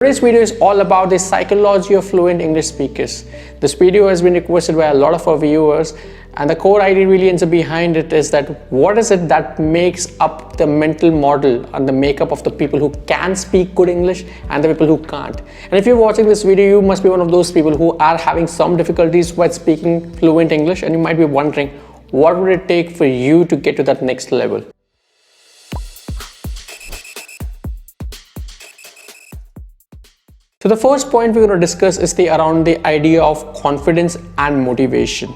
Today's video is all about the psychology of fluent English speakers. This video has been requested by a lot of our viewers, and the core idea really ends up behind it is that what is it that makes up the mental model and the makeup of the people who can speak good English and the people who can't. And if you're watching this video, you must be one of those people who are having some difficulties while speaking fluent English, and you might be wondering, what would it take for you to get to that next level? So the first point we're going to discuss is around the idea of confidence and motivation.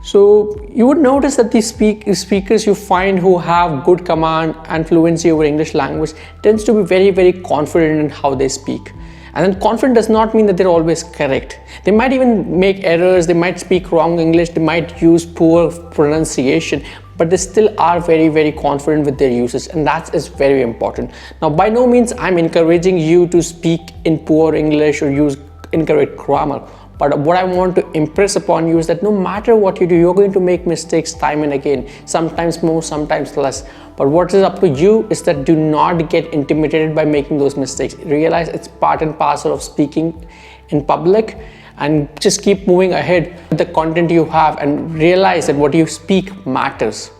So you would notice that these speakers you find who have good command and fluency over English language tends to be very confident in how they speak. And then confident does not mean that they're always correct. They might even make errors, they might speak wrong English, they might use poor pronunciation, but they still are very confident with their usage, and that is very important. Now, by no means I'm encouraging you to speak in poor English or use incorrect grammar, but what I want to impress upon you is that no matter what you do, you're going to make mistakes time and again, sometimes more, sometimes less. But what is up to you is that do not get intimidated by making those mistakes. Realize it's part and parcel of speaking in public, and just keep moving ahead with the content you have and realize that what you speak matters.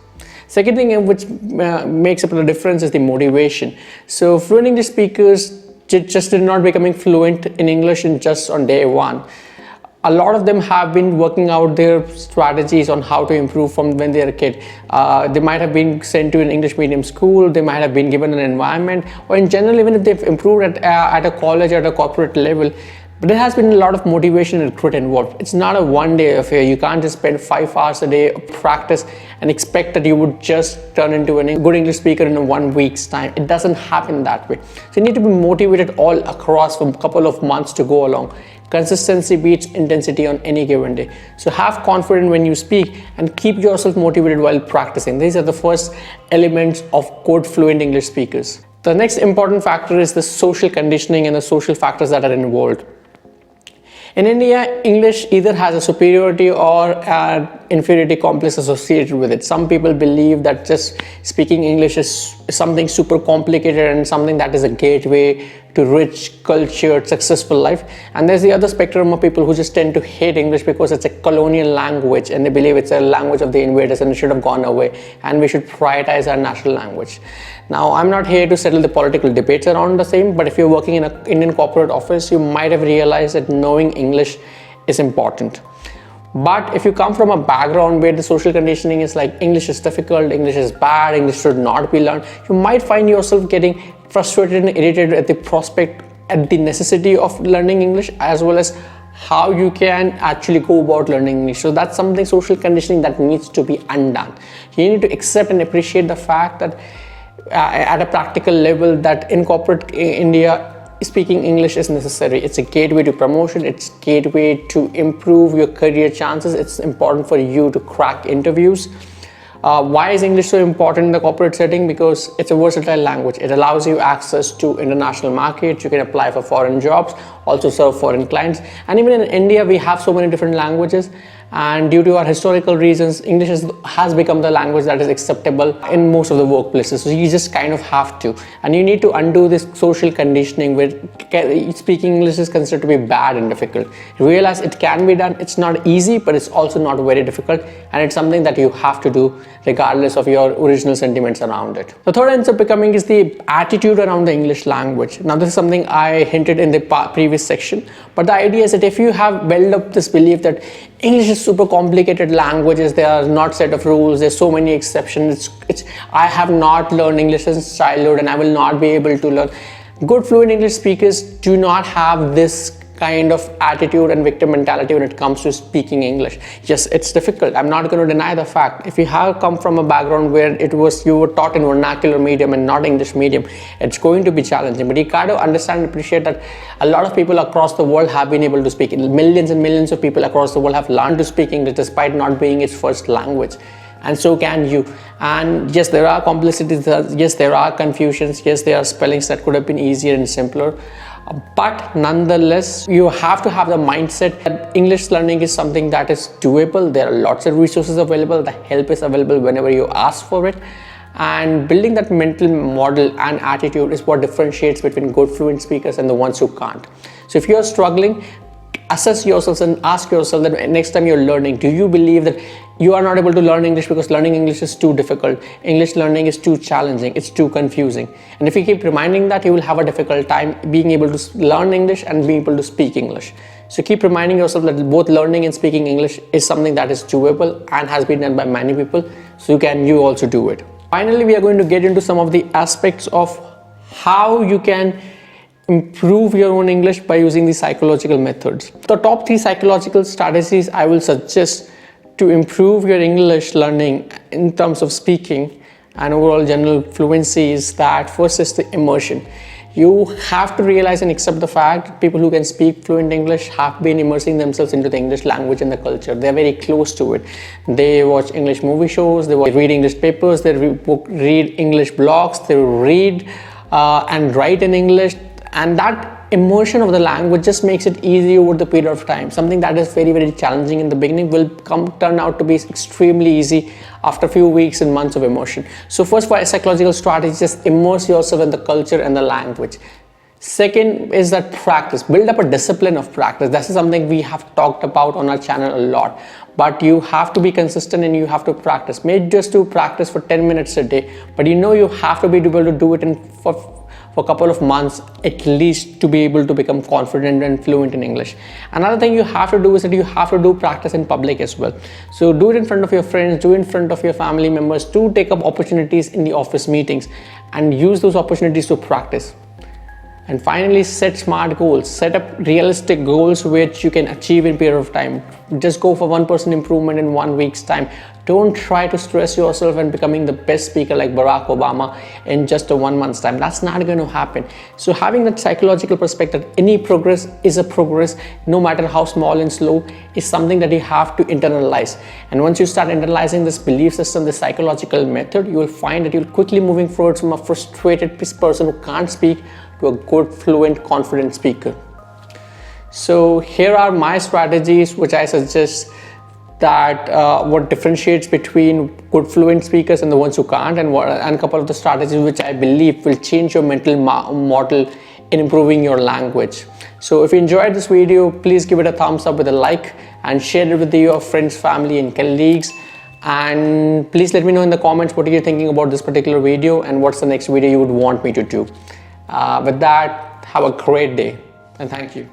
Second thing which makes up the difference is the motivation. So fluent English speakers just did not becoming fluent in English just on day one. A lot of them have been working out their strategies on how to improve from when they're a kid. They might have been sent to an English medium school, they might have been given an environment, or in general, even if they've improved at a college, at a corporate level, but there has been a lot of motivation and grit involved. It's not a one-day affair. You can't just spend 5 hours a day of practice and expect that you would just turn into a good English speaker in 1 week's time. It doesn't happen that way. So you need to be motivated all across for a couple of months to go along. Consistency beats intensity on any given day. So have confidence when you speak and keep yourself motivated while practicing. These are the first elements of good fluent English speakers. The next important factor is the social conditioning and the social factors that are involved. In India, English either has a superiority or an inferiority complex associated with it. Some people believe that just speaking English is something super complicated and something that is a gateway to rich, cultured, successful life. And there's the other spectrum of people who just tend to hate English because it's a colonial language and they believe it's a language of the invaders and it should have gone away and we should prioritize our national language. Now, I'm not here to settle the political debates around the same, but if you're working in an Indian corporate office, you might have realized that knowing English is important. But if you come from a background where the social conditioning is like English is difficult, English is bad, English should not be learned, you might find yourself getting frustrated and irritated at the prospect, at the necessity of learning English, as well as how you can actually go about learning English. So that's something, social conditioning, that needs to be undone. You need to accept and appreciate the fact that at a practical level, that in corporate India, speaking English is necessary. It's a gateway to promotion, it's a gateway to improve your career chances. It's important for you to crack interviews. Why is English so important in the corporate setting? Because it's a versatile language. It allows you access to international markets. You can apply for foreign jobs, also serve foreign clients. And even in India, we have so many different languages. And due to our historical reasons, English has become the language that is acceptable in most of the workplaces. So you just kind of have to. And you need to undo this social conditioning where speaking English is considered to be bad and difficult. Realize it can be done. It's not easy, but it's also not very difficult. And it's something that you have to do regardless of your original sentiments around it. The third ends up becoming is the attitude around the English language. Now, this is something I hinted in the previous section, but the idea is that if you have built up this belief that English is super complicated languages, there are not set of rules, there's so many exceptions, I have not learned English since childhood and I will not be able to learn. Good fluent English speakers do not have this kind of attitude and victim mentality when it comes to speaking English. Yes, it's difficult. I'm not going to deny the fact. If you have come from a background where you were taught in vernacular medium and not English medium, it's going to be challenging. But you got to understand and appreciate that a lot of people across the world have been able to speak. Millions and millions of people across the world have learned to speak English despite not being its first language. And so can you. And yes, there are complexities, yes, there are confusions, yes, there are spellings that could have been easier and simpler. But nonetheless, you have to have the mindset that English learning is something that is doable. There are lots of resources available. The help is available whenever you ask for it. And building that mental model and attitude is what differentiates between good fluent speakers and the ones who can't. So if you're struggling, assess yourselves and ask yourself that next time you're learning, do you believe that you are not able to learn English because learning English is too difficult, English learning is too challenging, it's too confusing? And if you keep reminding that, you will have a difficult time being able to learn English and being able to speak English. So keep reminding yourself that both learning and speaking English is something that is doable and has been done by many people, so you also do it. Finally, we are going to get into some of the aspects of how you can improve your own English by using the psychological methods. The top 3 psychological strategies I will suggest to improve your English learning in terms of speaking and overall general fluency is that first is the immersion. You have to realize and accept the fact people who can speak fluent English have been immersing themselves into the English language and the culture. They're very close to it. They watch English movie shows, they read English papers, they read English blogs, they read and write in English. And that immersion of the language just makes it easy over the period of time. Something that is very, very challenging in the beginning will turn out to be extremely easy after a few weeks and months of immersion. So first, for a psychological strategy, just immerse yourself in the culture and the language. Second is that practice. Build up a discipline of practice. This is something we have talked about on our channel a lot. But you have to be consistent and you have to practice. Maybe just to practice for 10 minutes a day. But you have to be able to do it for a couple of months at least to be able to become confident and fluent in English. Another thing you have to do is that you have to do practice in public as well. So do it in front of your friends, do it in front of your family members, do take up opportunities in the office meetings and use those opportunities to practice. And finally, set smart goals. Set up realistic goals which you can achieve in a period of time. Just go for 1% improvement in 1 week's time. Don't try to stress yourself and becoming the best speaker like Barack Obama in just a 1 month's time. That's not going to happen. So having that psychological perspective, any progress is a progress, no matter how small and slow, is something that you have to internalize. And once you start internalizing this belief system, this psychological method, you will find that you'll quickly moving forward from a frustrated person who can't speak to a good, fluent, confident speaker. So here are my strategies which I suggest that what differentiates between good fluent speakers and the ones who can't, and a couple of the strategies which I believe will change your mental model in improving your language. So if you enjoyed this video, please give it a thumbs up with a like and share it with your friends, family and colleagues. And please let me know in the comments what are you thinking about this particular video and what's the next video you would want me to do. With that, have a great day and thank you.